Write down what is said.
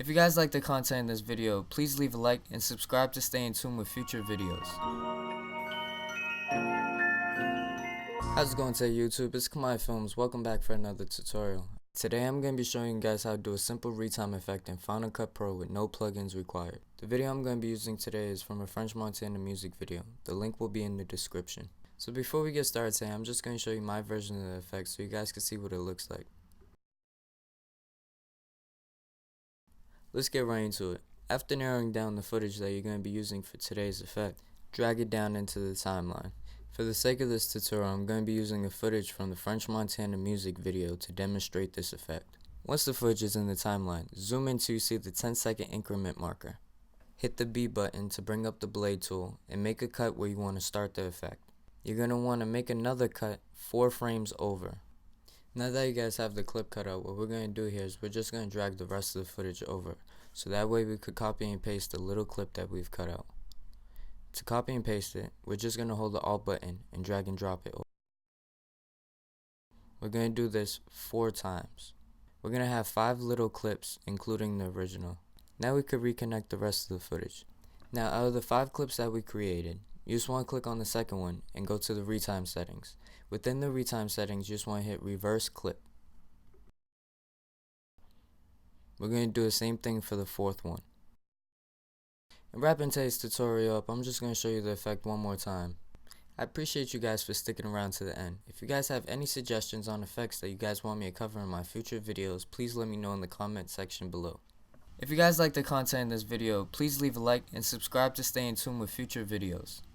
If you guys like the content in this video, please leave a like and subscribe to stay in tune with future videos. How's it going today, YouTube? It's Camayah Films. Welcome back for another tutorial. Today I'm going to be showing you guys how to do a simple retime effect in Final Cut Pro with no plugins required. The video I'm going to be using today is from a French Montana music video. The link will be in the description. So before we get started today, I'm just going to show you my version of the effect so you guys can see what it looks like. Let's get right into it. After narrowing down the footage that you're going to be using for today's effect, drag it down into the timeline. For the sake of this tutorial, I'm going to be using the footage from the French Montana music video to demonstrate this effect. Once the footage is in the timeline, zoom in till you see the 10-second increment marker. Hit the B button to bring up the blade tool and make a cut where you want to start the effect. You're going to want to make another cut 4 frames over. Now that you guys have the clip cut out, what we're going to do here is we're just going to drag the rest of the footage over, so that way we could copy and paste the little clip that we've cut out. To copy and paste it, we're just going to hold the Alt button and drag and drop it over. We're going to do this 4 times. We're going to have 5 little clips, including the original. Now we could reconnect the rest of the footage. Now out of the 5 clips that we created, you just want to click on the second one and go to the retime settings. Within the retime settings, you just want to hit reverse clip. We're going to do the same thing for the 4th one. And wrapping today's tutorial up, I'm just going to show you the effect one more time. I appreciate you guys for sticking around to the end. If you guys have any suggestions on effects that you guys want me to cover in my future videos, please let me know in the comment section below. If you guys like the content in this video, please leave a like and subscribe to stay in tune with future videos.